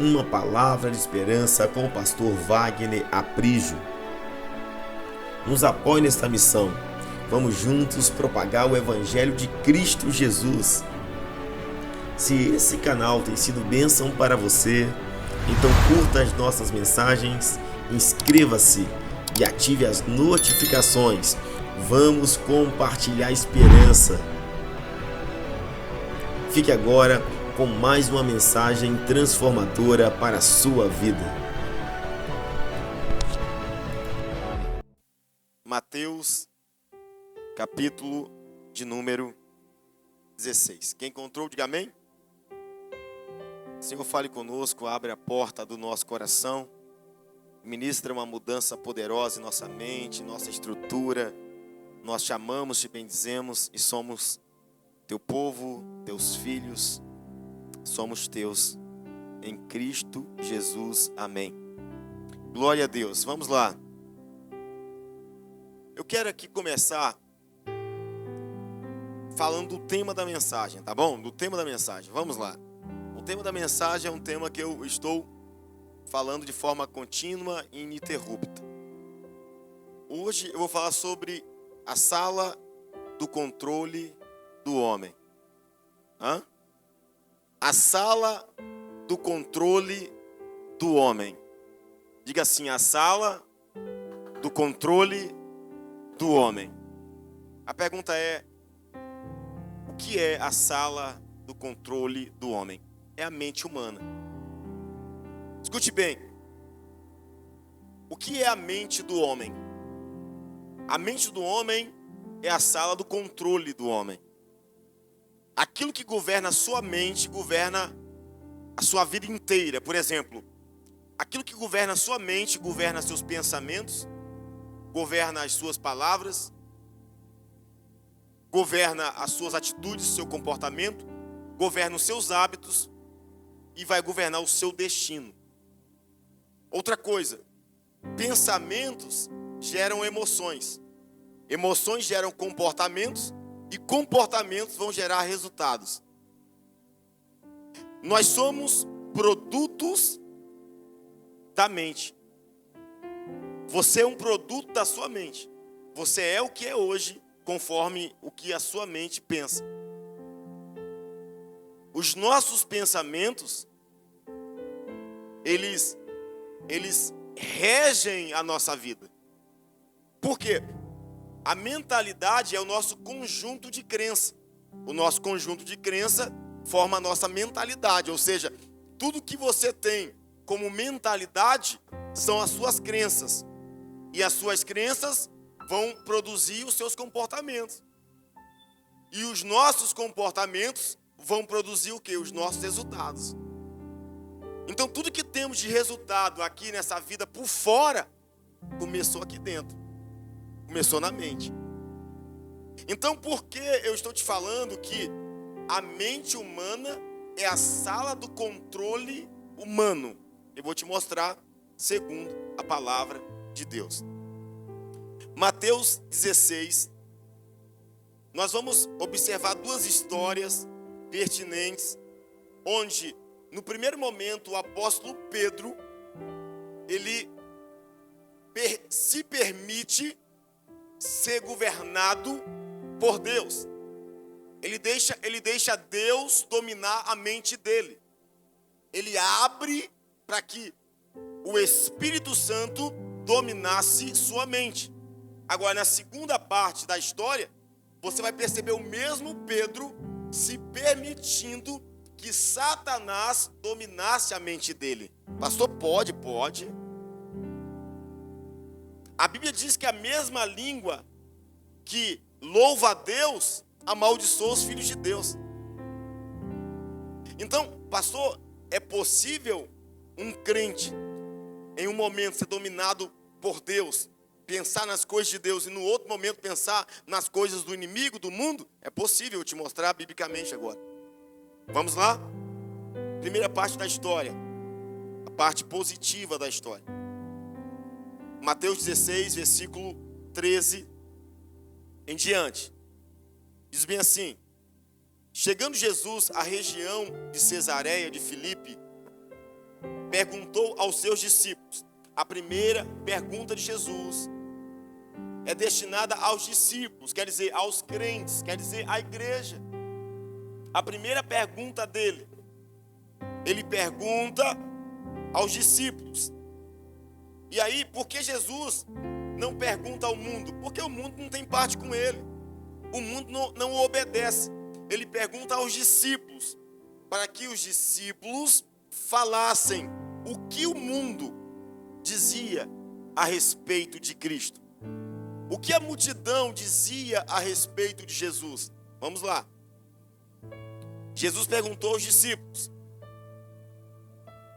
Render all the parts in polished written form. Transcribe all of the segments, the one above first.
Uma palavra de esperança com o pastor Wagner Aprígio. Nos apoie nesta missão. Vamos juntos propagar o Evangelho de Cristo Jesus. Se esse canal tem sido bênção para você, então curta as nossas mensagens, inscreva-se e ative as notificações. Vamos compartilhar esperança. Fique agora com mais uma mensagem transformadora para a sua vida. Mateus, capítulo de número 16. Quem encontrou, diga amém. Senhor, fale conosco, abre a porta do nosso coração, ministra uma mudança poderosa em nossa mente, nossa estrutura. Nós te amamos, te bendizemos e somos teu povo, teus filhos, somos teus em Cristo Jesus. Amém. Glória a Deus. Vamos lá. Eu quero aqui começar falando do tema da mensagem, tá bom? Do tema da mensagem. Vamos lá. O tema da mensagem é um tema que eu estou falando de forma contínua e ininterrupta. Hoje eu vou falar sobre a sala do controle do homem. A sala do controle do homem. Diga assim, a sala do controle do homem. A pergunta é, o que é a sala do controle do homem? É a mente humana. Escute bem. O que é a mente do homem? A mente do homem é a sala do controle do homem. Aquilo que governa a sua mente, governa a sua vida inteira. Por exemplo, aquilo que governa a sua mente, governa seus pensamentos, governa as suas palavras, governa as suas atitudes, seu comportamento, governa os seus hábitos e vai governar o seu destino. Outra coisa, pensamentos geram emoções, emoções geram comportamentos e comportamentos vão gerar resultados. Nós somos produtos da mente. Você é um produto da sua mente. Você é o que é hoje, conforme o que a sua mente pensa. Os nossos pensamentos, eles regem a nossa vida. Por quê? A mentalidade é o nosso conjunto de crença. O nosso conjunto de crença forma a nossa mentalidade. Ou seja, tudo que você tem como mentalidade são as suas crenças. E as suas crenças vão produzir os seus comportamentos. E os nossos comportamentos vão produzir o quê? Os nossos resultados. Então tudo que temos de resultado aqui nessa vida por fora, começou aqui dentro. Começou na mente. Então por que eu estou te falando que a mente humana é a sala do controle humano? Eu vou te mostrar segundo a palavra de Deus. Mateus 16. Nós vamos observar duas histórias pertinentes, onde no primeiro momento o apóstolo Pedro, ele se permite ser governado por Deus. Ele deixa Deus dominar a mente dele. Ele abre para que o Espírito Santo dominasse sua mente. Agora, na segunda parte da história, você vai perceber o mesmo Pedro se permitindo que Satanás dominasse a mente dele. Pastor, pode. A Bíblia diz que a mesma língua que louva a Deus, amaldiçoa os filhos de Deus. Então, pastor, é possível um crente, em um momento, ser dominado por Deus, pensar nas coisas de Deus, e no outro momento pensar nas coisas do inimigo, do mundo? É possível, eu te mostrar biblicamente agora. Vamos lá? Primeira parte da história, a parte positiva da história. Mateus 16, versículo 13 em diante. Diz bem assim: chegando Jesus à região de Cesareia de Filipe, perguntou aos seus discípulos. A primeira pergunta de Jesus é destinada aos discípulos, quer dizer, aos crentes, quer dizer, à igreja. A primeira pergunta dele, ele pergunta aos discípulos. E aí, por que Jesus não pergunta ao mundo? Porque o mundo não tem parte com ele. O mundo não o obedece. Ele pergunta aos discípulos, para que os discípulos falassem o que o mundo dizia a respeito de Cristo. O que a multidão dizia a respeito de Jesus? Vamos lá. Jesus perguntou aos discípulos: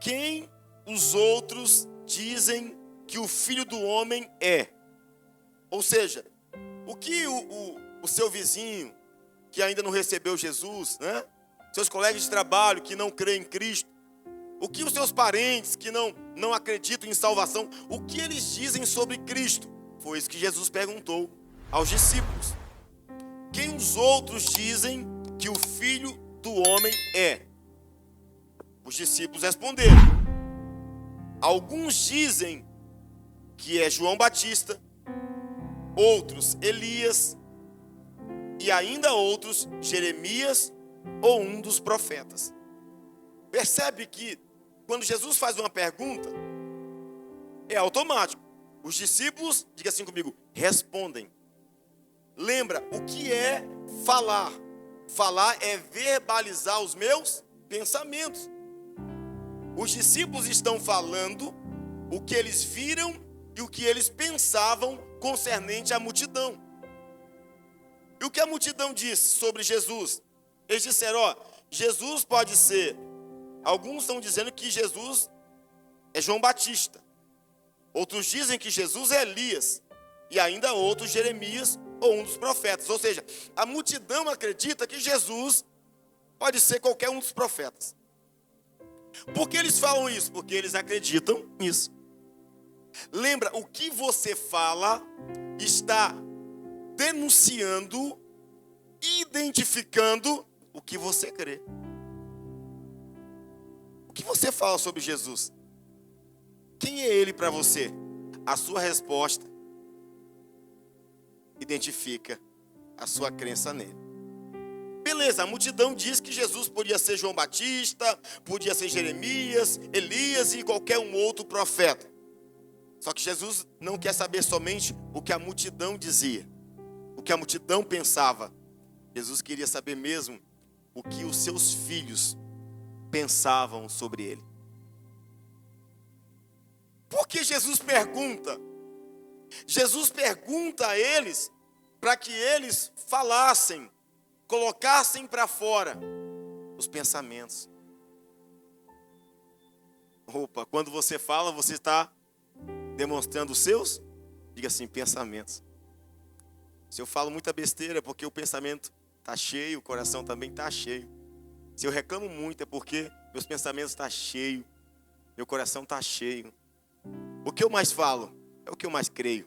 quem os outros dizem que o Filho do Homem é? Ou seja, o que o seu vizinho, que ainda não recebeu Jesus, né? Seus colegas de trabalho que não creem em Cristo, o que os seus parentes que não acreditam em salvação, o que eles dizem sobre Cristo? Foi isso que Jesus perguntou aos discípulos. Quem os outros dizem que o Filho do Homem é? Os discípulos responderam: alguns dizem que é João Batista, outros Elias, e ainda outros Jeremias ou um dos profetas. Percebe que quando Jesus faz uma pergunta, é automático. Os discípulos, diga assim comigo, respondem. Lembra, o que é falar? Falar é verbalizar os meus pensamentos. Os discípulos estão falando o que eles viram e o que eles pensavam concernente à multidão. E o que a multidão disse sobre Jesus? Eles disseram, Jesus pode ser. Alguns estão dizendo que Jesus é João Batista. Outros dizem que Jesus é Elias. E ainda outros Jeremias ou um dos profetas. Ou seja, a multidão acredita que Jesus pode ser qualquer um dos profetas. Por que eles falam isso? Porque eles acreditam nisso. Lembra, o que você fala está denunciando, identificando o que você crê. O que você fala sobre Jesus? Quem é ele para você? A sua resposta identifica a sua crença nele. Beleza, a multidão diz que Jesus podia ser João Batista, podia ser Jeremias, Elias e qualquer um outro profeta. Só que Jesus não quer saber somente o que a multidão dizia, o que a multidão pensava. Jesus queria saber mesmo o que os seus filhos pensavam sobre ele. Por que Jesus pergunta? Jesus pergunta a eles para que eles falassem, colocassem para fora os pensamentos. Opa, quando você fala, você está demonstrando os seus, diga assim, pensamentos. Se eu falo muita besteira é porque o pensamento está cheio, o coração também está cheio. Se eu reclamo muito é porque meus pensamentos estão cheios, meu coração está cheio. O que eu mais falo é o que eu mais creio.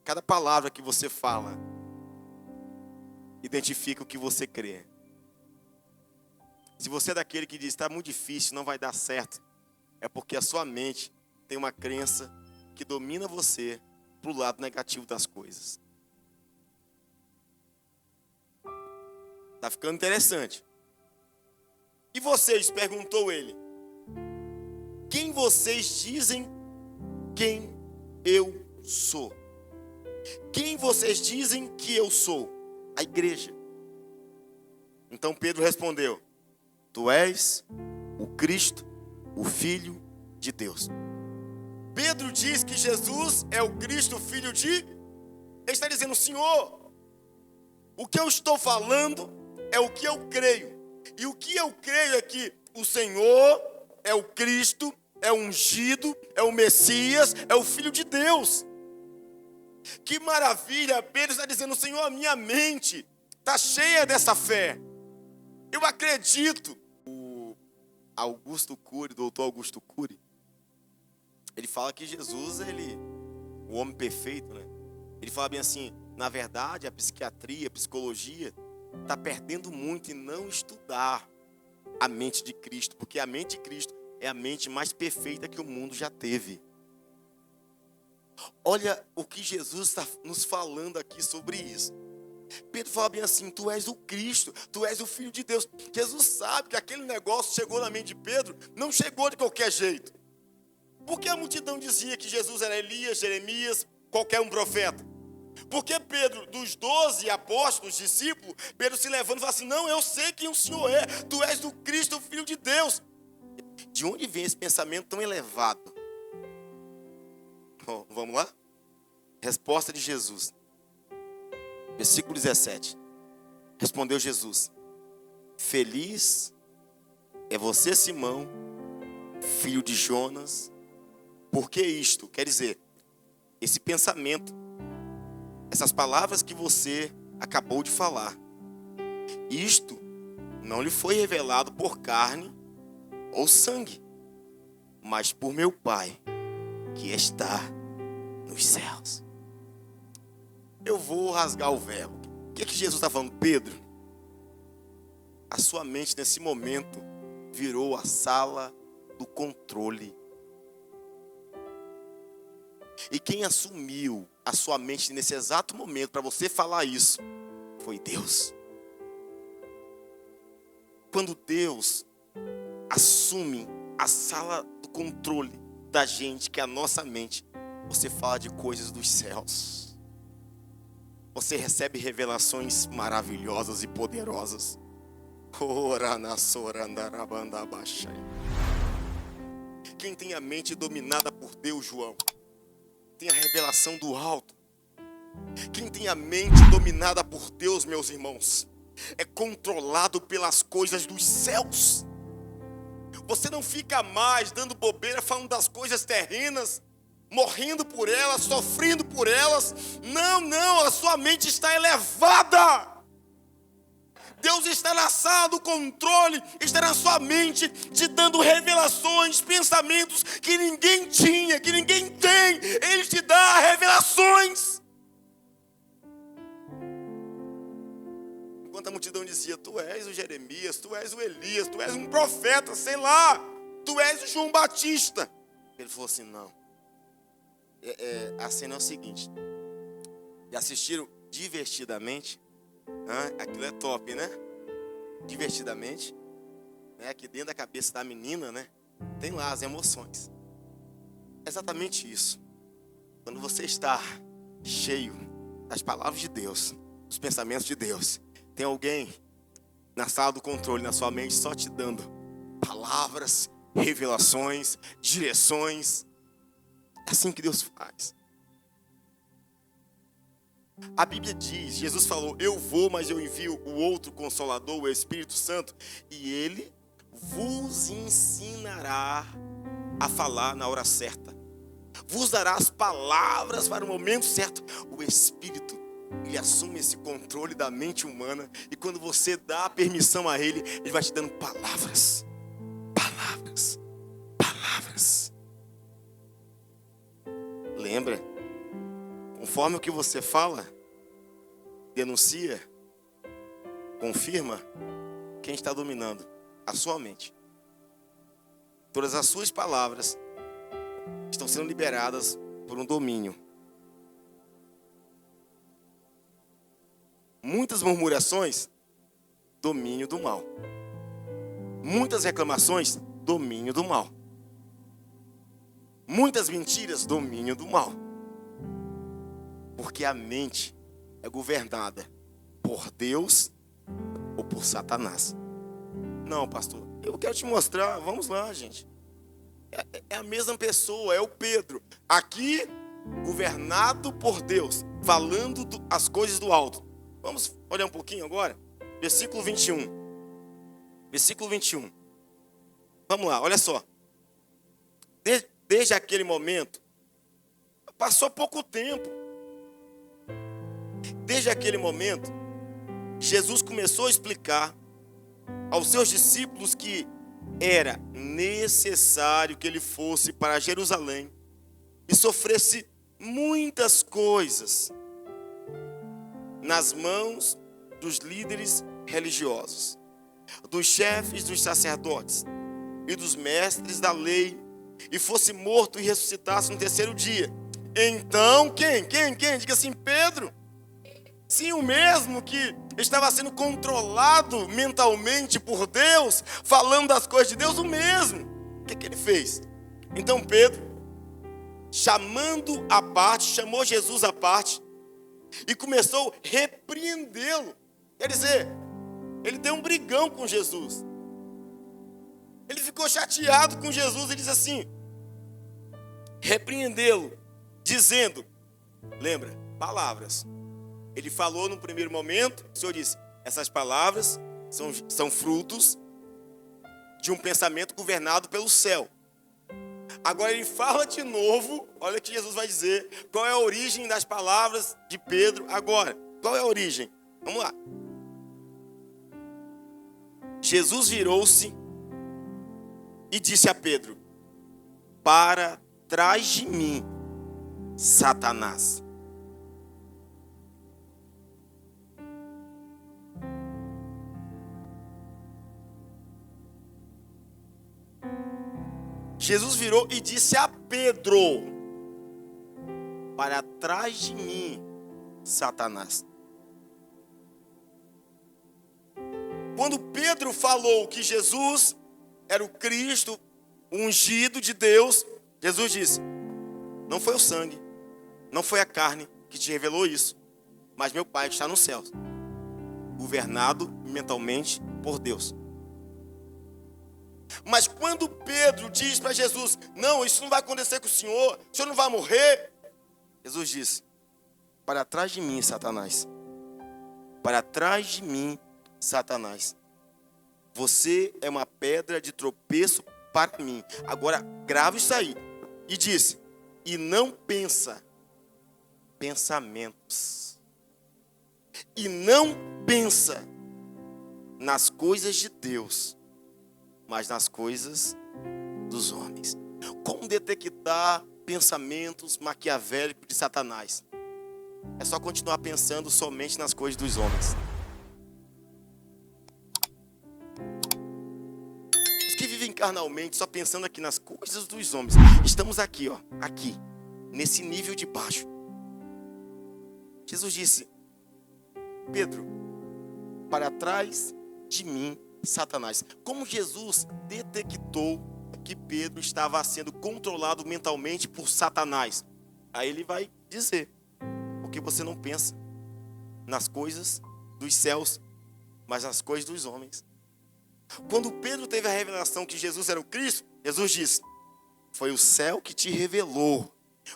Cada palavra que você fala identifica o que você crê. Se você é daquele que diz, está muito difícil, não vai dar certo, é porque a sua mente tem uma crença que domina você para o lado negativo das coisas. Está ficando interessante. E vocês, perguntou ele, quem vocês dizem quem eu sou? Quem vocês dizem que eu sou? A igreja. Então Pedro respondeu, tu és o Cristo, o Filho de Deus. Pedro diz que Jesus é o Cristo, o Filho de... Ele está dizendo, Senhor, o que eu estou falando é o que eu creio. E o que eu creio é que o Senhor é o Cristo, é o ungido, é o Messias, é o Filho de Deus. Que maravilha, Pedro está dizendo, Senhor, a minha mente está cheia dessa fé. Eu acredito. O Augusto Cury, doutor Augusto Cury, ele fala que Jesus, o homem perfeito, né? Ele fala bem assim, na verdade, a psiquiatria, a psicologia, está perdendo muito em não estudar a mente de Cristo, porque a mente de Cristo é a mente mais perfeita que o mundo já teve. Olha o que Jesus está nos falando aqui sobre isso. Pedro fala bem assim: tu és o Cristo, tu és o Filho de Deus. Jesus sabe que aquele negócio chegou na mente de Pedro, não chegou de qualquer jeito. Porque a multidão dizia que Jesus era Elias, Jeremias, qualquer um profeta. Porque Pedro, dos 12 apóstolos, discípulos, Pedro se levanta e fala assim: não, eu sei quem o Senhor é, tu és o Cristo, o Filho de Deus. De onde vem esse pensamento tão elevado? Vamos lá? Resposta de Jesus. Versículo 17. Respondeu Jesus: feliz é você, Simão, filho de Jonas, porque isto, quer dizer, esse pensamento, essas palavras que você acabou de falar, isto não lhe foi revelado por carne ou sangue, mas por meu Pai que está nos céus. Eu vou rasgar o véu. O que Jesus está falando? Pedro, a sua mente nesse momento virou a sala do controle. E quem assumiu a sua mente nesse exato momento para você falar isso foi Deus. Quando Deus assume a sala do controle da gente, que é a nossa mente, você fala de coisas dos céus. Você recebe revelações maravilhosas e poderosas. Quem tem a mente dominada por Deus, João, tem a revelação do alto. Quem tem a mente dominada por Deus, meus irmãos, é controlado pelas coisas dos céus. Você não fica mais dando bobeira falando das coisas terrenas, morrendo por elas, sofrendo por elas. Não, a sua mente está elevada. Deus está na sala do controle, está na sua mente, te dando revelações, pensamentos que ninguém tinha, que ninguém tem. Ele te dá revelações. Enquanto a multidão dizia: tu és o Jeremias, tu és o Elias, tu és um profeta, sei lá, tu és o João Batista. Ele falou assim: não. A cena é o seguinte: já assistiram Divertidamente? Aquilo é top, né? Divertidamente, né? Aqui dentro da cabeça da menina, né? Tem lá as emoções. É exatamente isso. Quando você está cheio das palavras de Deus, dos pensamentos de Deus, tem alguém na sala do controle, na sua mente, só te dando palavras, revelações, direções. É assim que Deus faz. A Bíblia diz, Jesus falou: eu vou, mas eu envio o outro Consolador, o Espírito Santo, e Ele vos ensinará a falar na hora certa, vos dará as palavras para o momento certo. O Espírito, Ele assume esse controle da mente humana, e quando você dá a permissão a Ele, Ele vai te dando palavras. Lembra? Conforme o que você fala, denuncia, confirma, quem está dominando? A sua mente. Todas as suas palavras estão sendo liberadas por um domínio. Muitas murmurações, domínio do mal. Muitas reclamações, domínio do mal. Muitas mentiras, domínio do mal. Porque a mente é governada por Deus ou por Satanás. Não, pastor, eu quero te mostrar. Vamos lá, gente. É a mesma pessoa, é o Pedro. Aqui, governado por Deus, falando as coisas do alto. Vamos olhar um pouquinho agora. Versículo 21. Versículo 21. Vamos lá, olha só. Desde aquele momento, passou pouco tempo. Desde aquele momento, Jesus começou a explicar aos seus discípulos que era necessário que ele fosse para Jerusalém e sofresse muitas coisas nas mãos dos líderes religiosos, dos chefes dos sacerdotes e dos mestres da lei, e fosse morto e ressuscitasse no terceiro dia. Então, quem? Diga assim, Pedro. Sim, o mesmo que estava sendo controlado mentalmente por Deus, falando das coisas de Deus, o mesmo. O que ele fez? Então Pedro, chamou Jesus à parte e começou a repreendê-lo. Quer dizer, ele deu um brigão com Jesus. Ele ficou chateado com Jesus e disse assim, repreendê-lo, dizendo, lembra, palavras. Ele falou no primeiro momento, o Senhor disse, essas palavras são frutos de um pensamento governado pelo céu. Agora ele fala de novo, olha o que Jesus vai dizer, qual é a origem das palavras de Pedro agora. Qual é a origem? Vamos lá. Jesus virou-se e disse a Pedro, para trás de mim, Satanás. Jesus virou e disse a Pedro, para trás de mim, Satanás. Quando Pedro falou que Jesus era o Cristo, o ungido de Deus, Jesus disse, não foi o sangue, não foi a carne que te revelou isso, mas meu Pai que está nos céus, governado mentalmente por Deus. Mas quando Pedro diz para Jesus, não, isso não vai acontecer com o senhor não vai morrer. Jesus disse, para trás de mim, Satanás. Para trás de mim, Satanás. Você é uma pedra de tropeço para mim. Agora, grava isso aí. E disse, e não pensa pensamentos. E não pensa nas coisas de Deus, mas nas coisas dos homens. Como detectar pensamentos maquiavélicos de Satanás? É só continuar pensando somente nas coisas dos homens. Os que vivem carnalmente, só pensando aqui nas coisas dos homens. Estamos aqui, aqui, nesse nível de baixo. Jesus disse, Pedro, para trás de mim, Satanás. Como Jesus detectou que Pedro estava sendo controlado mentalmente por Satanás? Aí ele vai dizer, porque você não pensa nas coisas dos céus, mas nas coisas dos homens. Quando Pedro teve a revelação que Jesus era o Cristo, Jesus disse, foi o céu que te revelou.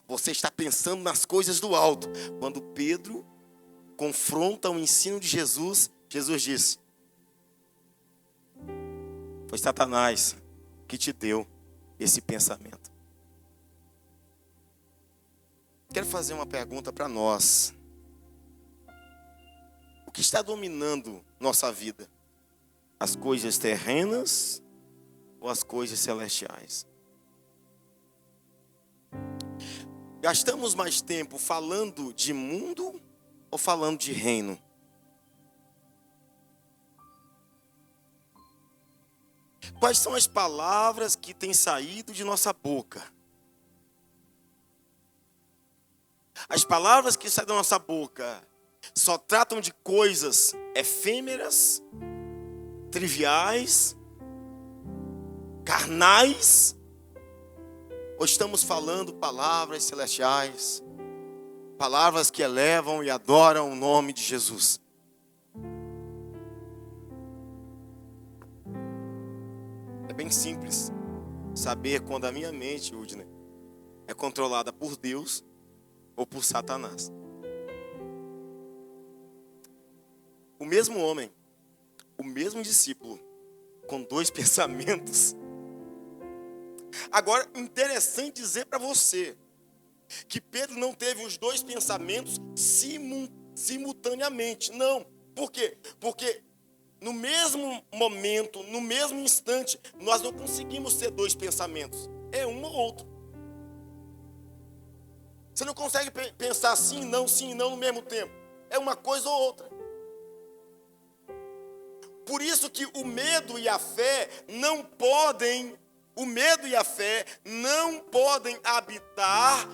Você está pensando nas coisas do alto. Quando Pedro confronta o ensino de Jesus, Jesus disse, foi Satanás que te deu esse pensamento. Quero fazer uma pergunta para nós. O que está dominando nossa vida? As coisas terrenas ou as coisas celestiais? Gastamos mais tempo falando de mundo ou falando de reino? Quais são as palavras que têm saído de nossa boca? As palavras que saem da nossa boca só tratam de coisas efêmeras, triviais, carnais? Ou estamos falando palavras celestiais, palavras que elevam e adoram o nome de Jesus? É bem simples saber quando a minha mente, Udne, é controlada por Deus ou por Satanás. O mesmo homem, o mesmo discípulo, com dois pensamentos. Agora, interessante dizer para você que Pedro não teve os dois pensamentos simultaneamente. Não. Por quê? Porque no mesmo momento, no mesmo instante, nós não conseguimos ter dois pensamentos. É um ou outro. Você não consegue pensar sim e não no mesmo tempo. É uma coisa ou outra. Por isso que o medo e a fé não podem habitar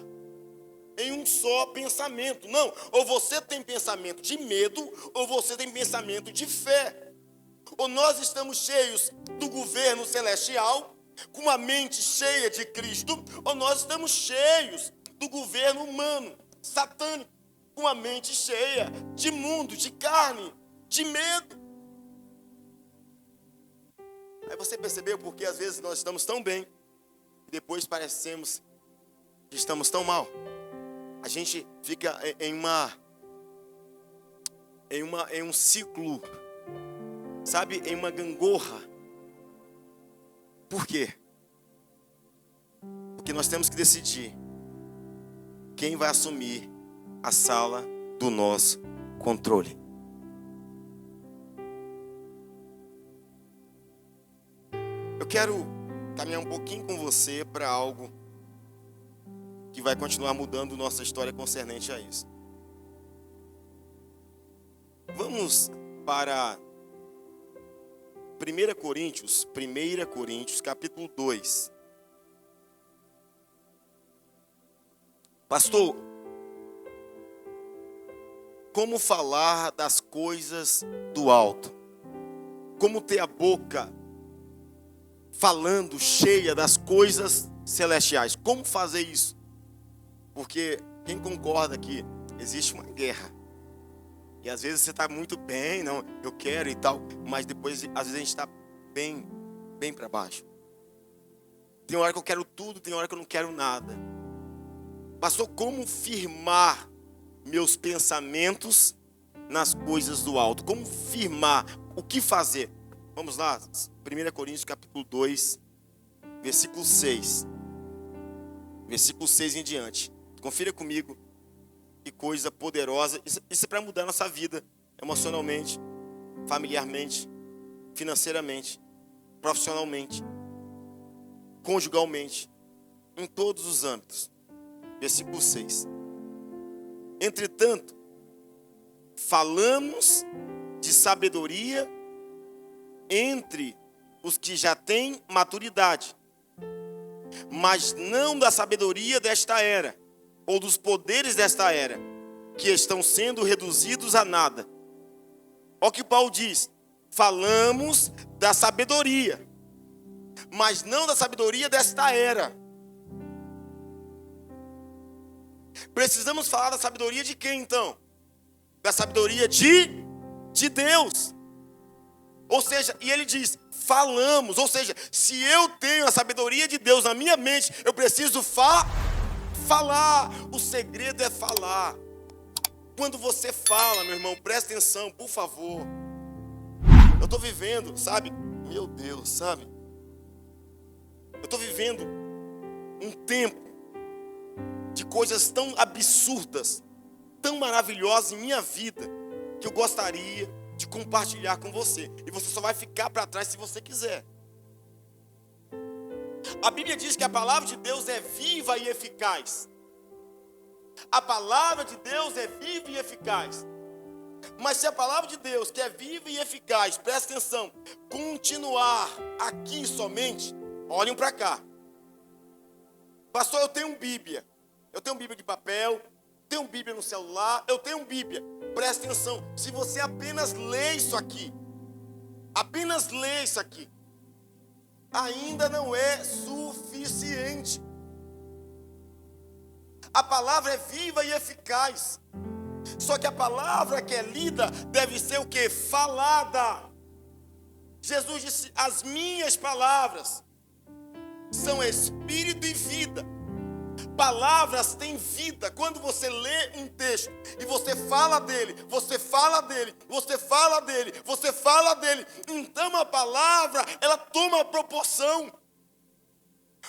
em um só pensamento. Não, ou você tem pensamento de medo, ou você tem pensamento de fé. Ou nós estamos cheios do governo celestial, com a mente cheia de Cristo, ou nós estamos cheios do governo humano, satânico, com a mente cheia de mundo, de carne, de medo. Aí você percebeu porque às vezes nós estamos tão bem, e depois parecemos que estamos tão mal. A gente fica em um ciclo, sabe, em uma gangorra. Por quê? Porque nós temos que decidir quem vai assumir a sala do nosso controle. Eu quero caminhar um pouquinho com você para algo que vai continuar mudando nossa história concernente a isso. Vamos para 1 Coríntios, capítulo 2. Pastor, como falar das coisas do alto? Como ter a boca falando cheia das coisas celestiais? Como fazer isso? Porque quem concorda que existe uma guerra, e às vezes você está muito bem, não, eu quero e tal, mas depois às vezes a gente está bem para baixo. Tem hora que eu quero tudo, tem hora que eu não quero nada. Pastor, como firmar meus pensamentos nas coisas do alto? Como firmar? O que fazer? Vamos lá, 1 Coríntios capítulo 2, versículo 6. Versículo 6 em diante. Confira comigo, que coisa poderosa. Isso é para mudar a nossa vida, emocionalmente, familiarmente, financeiramente, profissionalmente, conjugalmente, em todos os âmbitos. Versículo 6. Entretanto, falamos de sabedoria entre os que já têm maturidade, mas não da sabedoria desta era, ou dos poderes desta era, que estão sendo reduzidos a nada. Olha o que Paulo diz: falamos da sabedoria, mas não da sabedoria desta era. Precisamos falar da sabedoria de quem então? Da sabedoria de Deus. Ou seja, e ele diz, falamos. Ou seja, se eu tenho a sabedoria de Deus na minha mente, eu preciso falar. O segredo é falar. Quando você fala, meu irmão, presta atenção, por favor. Eu estou vivendo, sabe? Meu Deus, sabe? Eu estou vivendo um tempo de coisas tão absurdas, tão maravilhosas em minha vida, que eu gostaria de compartilhar com você. E você só vai ficar para trás se você quiser. A Bíblia diz que a palavra de Deus é viva e eficaz. A palavra de Deus é viva e eficaz. Mas se a palavra de Deus, que é viva e eficaz, presta atenção, continuar aqui somente, olhem para cá. Pastor, eu tenho Bíblia. Eu tenho Bíblia de papel, tenho Bíblia no celular, eu tenho Bíblia. Presta atenção, se você apenas lê isso aqui, ainda não é suficiente. A palavra é viva e eficaz. Só que a palavra que é lida deve ser o quê? Falada. Jesus disse, as minhas palavras são espírito e vida. Palavras têm vida. Quando você lê um texto e você fala dele, então a palavra, ela toma proporção.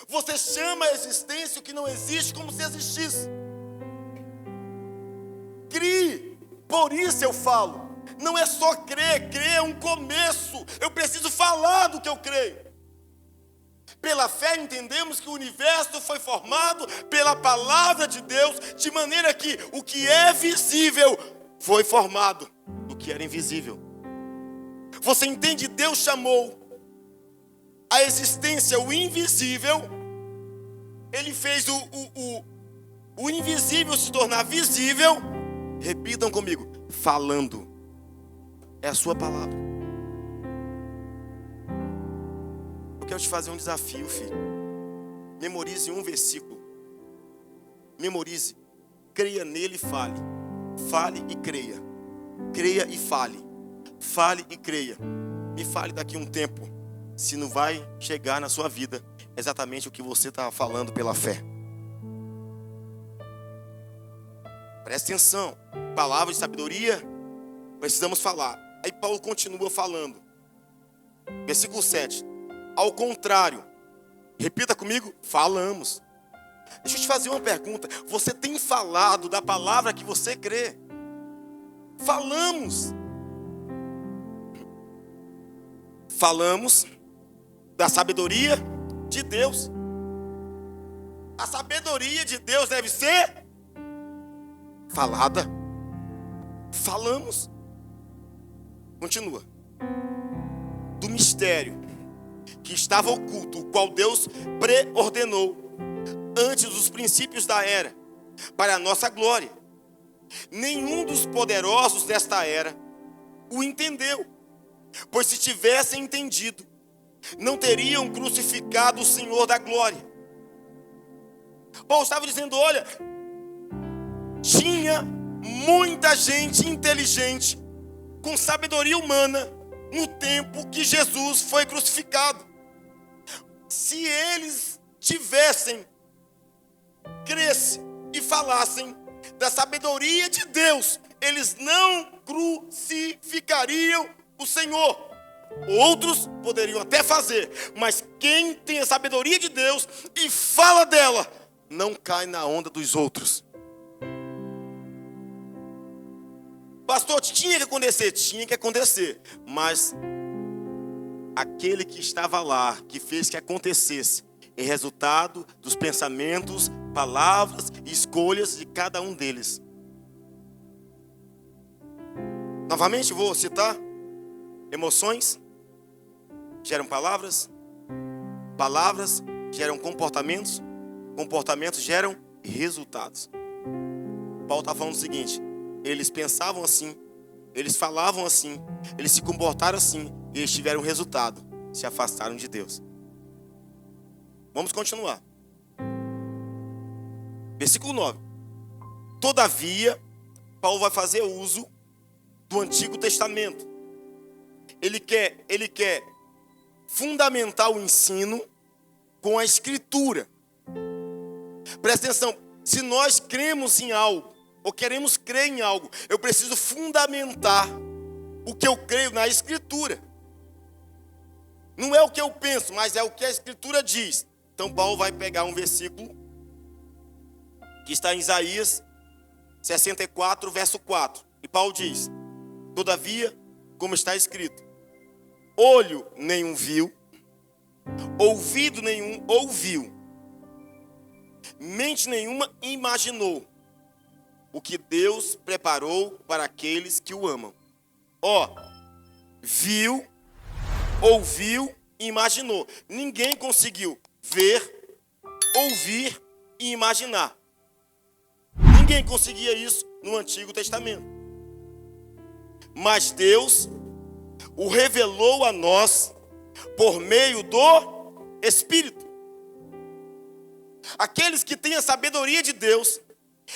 Você chama a existência o que não existe como se existisse. Crie. Por isso eu falo. Não é só crer é um começo. Eu preciso falar do que eu creio. Pela fé entendemos que o universo foi formado pela palavra de Deus, de maneira que o que é visível foi formado do que era invisível. Você entende? Deus chamou a existência o invisível. Ele fez o invisível se tornar visível. Repitam comigo: falando. É a sua palavra. Eu quero te fazer um desafio, filho. Memorize um versículo. Memorize. Creia nele e fale. Fale e creia. Creia e fale. Fale e creia. Me fale daqui a um tempo se não vai chegar na sua vida exatamente o que você está falando pela fé. Presta atenção. Palavra de sabedoria, precisamos falar. Aí Paulo continua falando. Versículo 7. Ao contrário, repita comigo, falamos. Deixa eu te fazer uma pergunta. Você tem falado da palavra que você crê? Falamos. Falamos da sabedoria de Deus. A sabedoria de Deus deve ser falada. Falamos. Continua. Do mistério que estava oculto, o qual Deus preordenou antes dos princípios da era, para a nossa glória. Nenhum dos poderosos desta era o entendeu, pois se tivessem entendido, não teriam crucificado o Senhor da glória. Paulo estava dizendo: olha, tinha muita gente inteligente, com sabedoria humana, no tempo que Jesus foi crucificado. Se eles tivessem, crescem e falassem da sabedoria de Deus, eles não crucificariam o Senhor. Outros poderiam até fazer, mas quem tem a sabedoria de Deus e fala dela, não cai na onda dos outros. Pastor, tinha que acontecer, mas aquele que estava lá, que fez que acontecesse, é resultado dos pensamentos, palavras e escolhas de cada um deles. Novamente vou citar: emoções geram palavras, palavras geram comportamentos, comportamentos geram resultados. Paulo está falando o seguinte: eles pensavam assim, eles falavam assim, eles se comportaram assim, e eles tiveram resultado, se afastaram de Deus. Vamos continuar. Versículo 9. Todavia, Paulo vai fazer uso do Antigo Testamento. Ele quer fundamentar o ensino com a Escritura. Presta atenção, se nós cremos em algo, ou queremos crer em algo, eu preciso fundamentar o que eu creio na Escritura. Não é o que eu penso, mas é o que a Escritura diz. Então Paulo vai pegar um versículo que está em Isaías 64, verso 4. E Paulo diz: todavia, como está escrito, olho nenhum viu, ouvido nenhum ouviu, mente nenhuma imaginou o que Deus preparou para aqueles que o amam. Viu, ouviu e imaginou. Ninguém conseguiu ver, ouvir e imaginar. Ninguém conseguia isso no Antigo Testamento. Mas Deus o revelou a nós por meio do Espírito. Aqueles que têm a sabedoria de Deus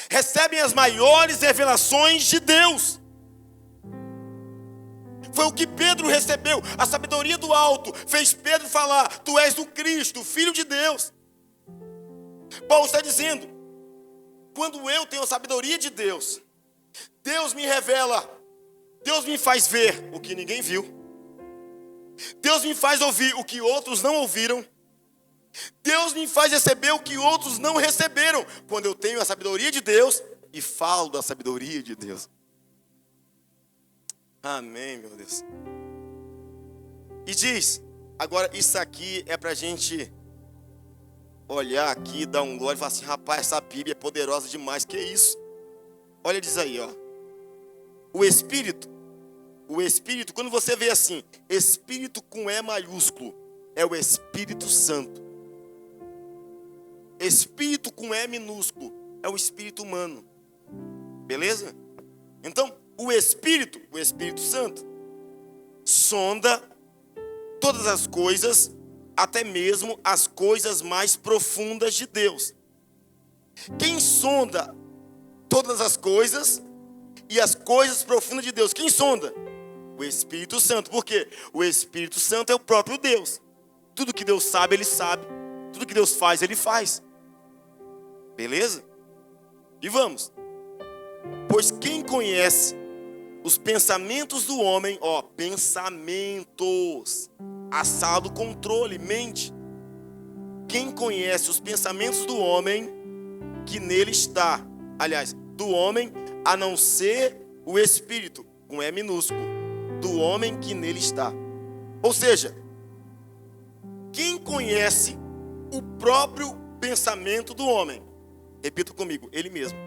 recebem as maiores revelações de Deus. Foi o que Pedro recebeu. A sabedoria do alto fez Pedro falar: tu és o Cristo, o Filho de Deus. Paulo está dizendo: quando eu tenho a sabedoria de Deus, Deus me revela, Deus me faz ver o que ninguém viu, Deus me faz ouvir o que outros não ouviram, Deus me faz receber o que outros não receberam, quando eu tenho a sabedoria de Deus e falo da sabedoria de Deus. Amém, meu Deus. E diz, agora isso aqui é para a gente olhar aqui, dar um glória e falar assim: rapaz, essa Bíblia é poderosa demais. Que isso? Olha, diz aí, o Espírito O Espírito, quando você vê assim, Espírito com E maiúsculo, é o Espírito Santo. Espírito com E minúsculo, é o Espírito humano. Beleza? Então, o Espírito Santo, sonda todas as coisas, até mesmo as coisas mais profundas de Deus. Quem sonda todas as coisas e as coisas profundas de Deus? Quem sonda? O Espírito Santo. Por quê? O Espírito Santo é o próprio Deus. Tudo que Deus sabe, Ele sabe. Tudo que Deus faz, Ele faz. Beleza? E vamos. Pois quem conhece os pensamentos do homem, pensamentos, a sala do controle, mente. Quem conhece os pensamentos do homem que nele está, aliás, do homem, a não ser o Espírito, com E minúsculo, do homem que nele está. Ou seja, quem conhece o próprio pensamento do homem? Repita comigo, ele mesmo.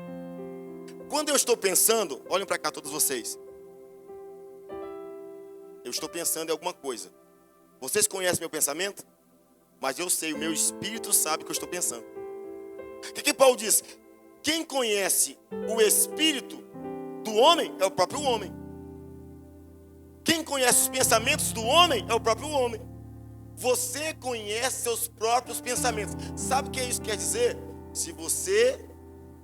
Quando eu estou pensando, olhem para cá todos vocês. Eu estou pensando em alguma coisa. Vocês conhecem meu pensamento? Mas eu sei, o meu espírito sabe o que eu estou pensando. O que Paulo diz? Quem conhece o espírito do homem é o próprio homem. Quem conhece os pensamentos do homem é o próprio homem. Você conhece seus próprios pensamentos. Sabe o que isso quer dizer? Se você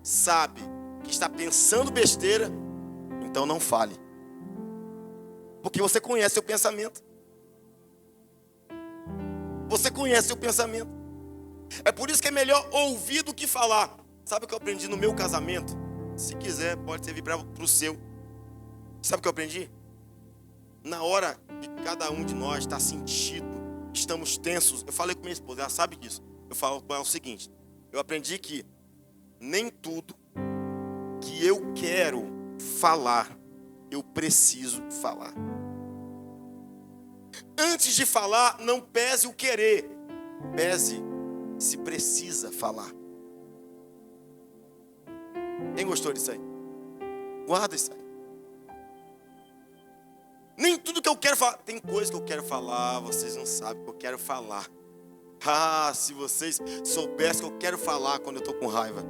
sabe que está pensando besteira, então não fale. Porque você conhece seu pensamento. Você conhece seu pensamento. É por isso que é melhor ouvir do que falar. Sabe o que eu aprendi no meu casamento? Se quiser, pode servir para o seu. Sabe o que eu aprendi? Na hora que cada um de nós está sentido, estamos tensos. Eu falei com minha esposa, ela sabe disso. Eu falo com ela o seguinte: eu aprendi que nem tudo que eu quero falar, eu preciso falar. Antes de falar, não pese o querer, pese se precisa falar. Quem gostou disso aí? Guarda isso aí. Nem tudo que eu quero falar. Tem coisa que eu quero falar, vocês não sabem que eu quero falar. Se vocês soubessem que eu quero falar quando eu estou com raiva.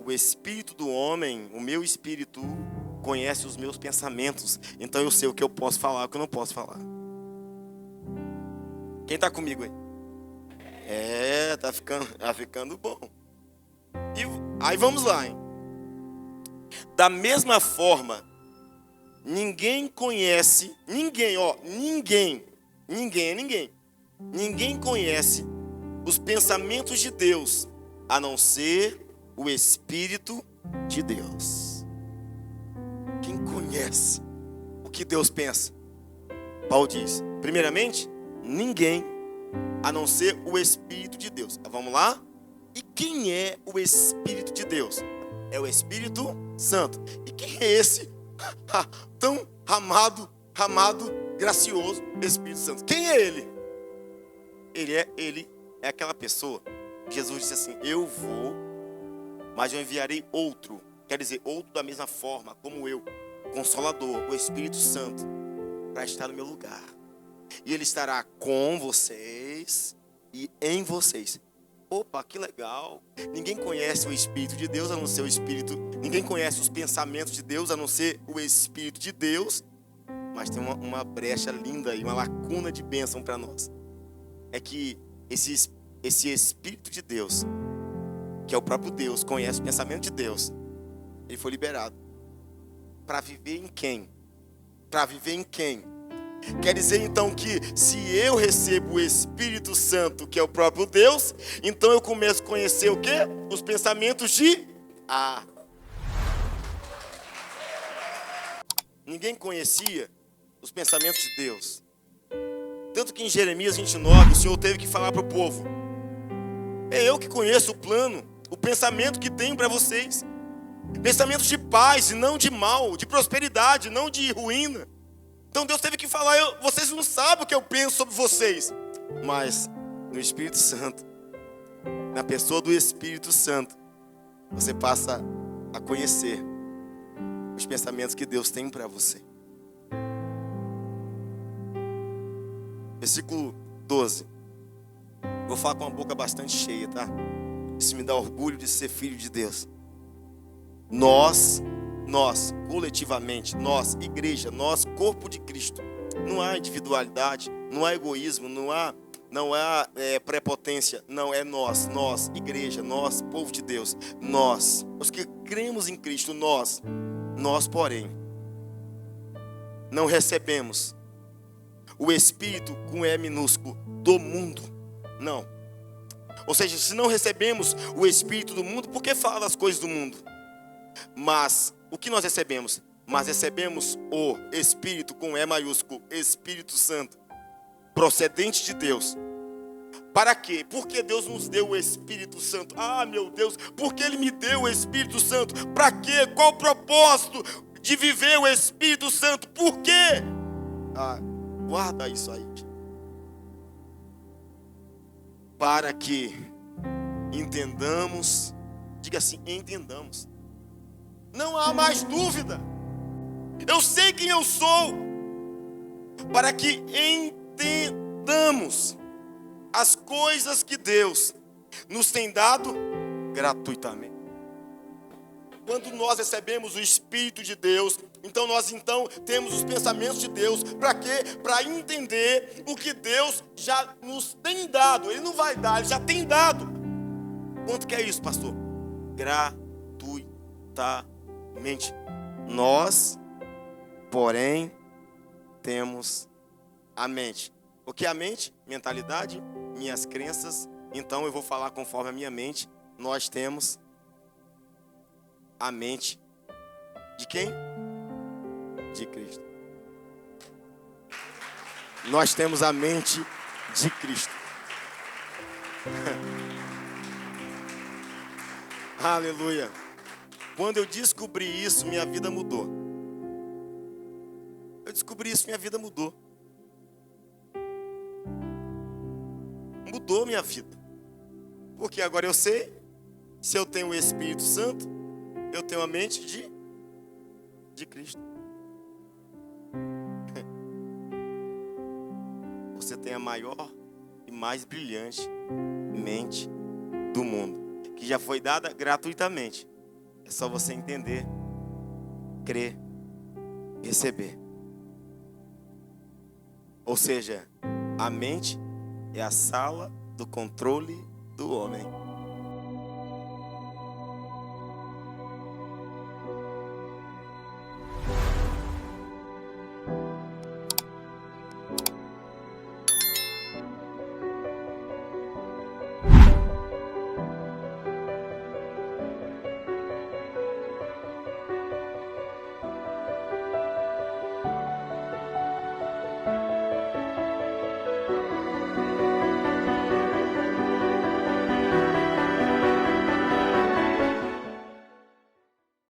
O espírito do homem, o meu espírito, conhece os meus pensamentos. Então eu sei o que eu posso falar e o que eu não posso falar. Quem está comigo aí? Tá ficando bom. E aí vamos lá, hein? Da mesma forma, ninguém conhece, ninguém conhece os pensamentos de Deus, a não ser o Espírito de Deus. Quem conhece o que Deus pensa? Paulo diz, primeiramente, ninguém, a não ser o Espírito de Deus. Vamos lá? E quem é o Espírito de Deus? É o Espírito Santo. E quem é esse tão amado, gracioso Espírito Santo? Quem é ele? Ele é aquela pessoa. Jesus disse assim: eu vou, mas eu enviarei outro. Quer dizer, outro da mesma forma, como eu, Consolador, o Espírito Santo, para estar no meu lugar. E ele estará com vocês e em vocês. Opa, que legal. Ninguém conhece o Espírito de Deus a não ser o Espírito. Ninguém conhece os pensamentos de Deus a não ser o Espírito de Deus. Mas tem uma brecha linda e uma lacuna de bênção para nós. É que esse Espírito de Deus, que é o próprio Deus, conhece o pensamento de Deus. Ele foi liberado. Para viver em quem? Para viver em quem? Quer dizer então que se eu recebo o Espírito Santo, que é o próprio Deus, então eu começo a conhecer o quê? Os pensamentos de Ninguém conhecia os pensamentos de Deus. Tanto que em Jeremias 29, o Senhor teve que falar para o povo: é eu que conheço o plano, o pensamento que tenho para vocês. Pensamentos de paz e não de mal, de prosperidade, não de ruína. Então Deus teve que falar: vocês não sabem o que eu penso sobre vocês. Mas no Espírito Santo, na pessoa do Espírito Santo, você passa a conhecer os pensamentos que Deus tem para você. Versículo 12. Vou falar com a boca bastante cheia, tá? Isso me dá orgulho de ser filho de Deus. Nós, coletivamente, nós, igreja, nós, corpo de Cristo. Não há individualidade, não há egoísmo, não há prepotência. Não, é nós, igreja, nós, povo de Deus. Nós, os que cremos em Cristo, nós, porém, não recebemos o Espírito com E minúsculo do mundo. Não. Ou seja, se não recebemos o Espírito do mundo, por que fala das coisas do mundo? Mas, o que nós recebemos? Mas recebemos o Espírito com E maiúsculo, Espírito Santo, procedente de Deus. Para quê? Porque Deus nos deu o Espírito Santo. Ah, meu Deus, porque Ele me deu o Espírito Santo? Para quê? Qual o propósito de viver o Espírito Santo? Por quê? Ah, guarda isso aí. Para que entendamos, diga assim, entendamos. Não há mais dúvida. Eu sei quem eu sou. Para que entendamos as coisas que Deus nos tem dado gratuitamente. Quando nós recebemos o Espírito de Deus, então nós temos os pensamentos de Deus. Para quê? Para entender o que Deus já nos tem dado. Ele não vai dar, Ele já tem dado. Quanto que é isso, pastor? Gratuitamente. Nós, porém, temos a mente. O que é a mente? Mentalidade, minhas crenças. Então eu vou falar conforme a minha mente. Nós temos a mente de quem? De Cristo. Nós temos a mente de Cristo. Aleluia. Quando eu descobri isso, minha vida mudou. Eu descobri isso, minha vida mudou. Mudou minha vida. Porque agora eu sei, se eu tenho o Espírito Santo, eu tenho a mente de Cristo. Você tem a maior e mais brilhante mente do mundo, que já foi dada gratuitamente. É só você entender, crer, receber. Ou seja, a mente é a sala do controle do homem.